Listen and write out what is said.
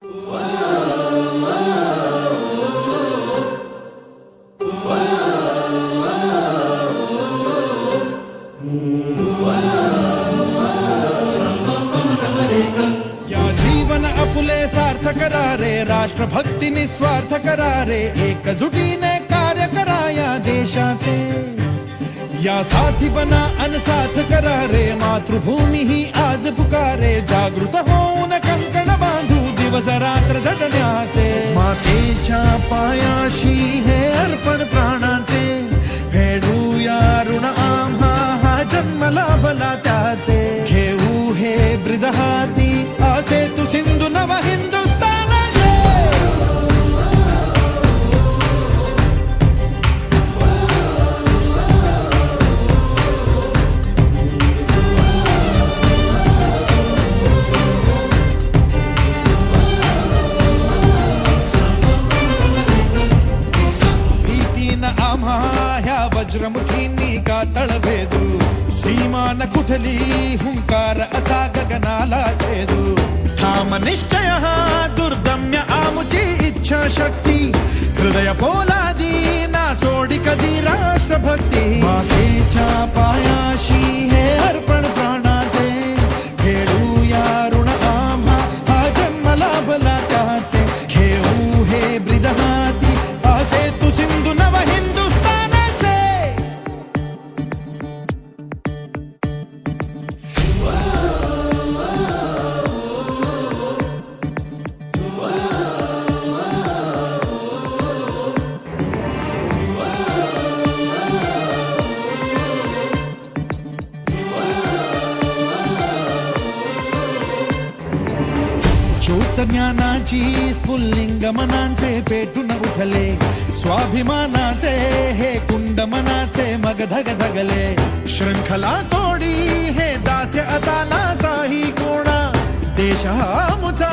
या जीवन आपुले सार्थ करारे, राष्ट्रभक्ती निस्वार्थ करारे, एकजुटीने कार्य करा या देशाचे. या साथी बना अनसाथ करारे, मातृभूमी ही आज पुकारे. जागृत होऊन कंकण बांधू दिवस रात्र झटण्याचे. मातेच्या पायाशी हे अर्पण प्राणाचे, फेडूया ऋण आम्हा हा जन्म लाभला त्याचे. घेऊ हे ब्रिद हाती असे तू सिंधू नव हिंदुस्थानाचे. आम्हा ह्या वज्रमुखींनी का तळभेदू. सीमान कुठली हुंकार असा गगनाला छेदू. ठाम निश्चय हा दुर्दम्य आमुची इच्छा शक्ती. हृदय पोलादी ना सोडी कधी राष्ट्रभक्ती. मातेच्या पायाशी हे अर्पण प्राणाचे, खेळूया ऋण आम्हा हा जन्म लाभला त्याचे. घेऊ हे ब्रिद हाती असे तू सिंधू नव हिंदुस्थानाचे. ज्योत ज्ञानाची स्फुल्लिंग मनांचे पेटून उठले. स्वाभिमानाचे हे कुंड मनाचे मग धग धगले. शृंखला तोडी हे दास्य आता नासाही कोणा. देश हा मुचा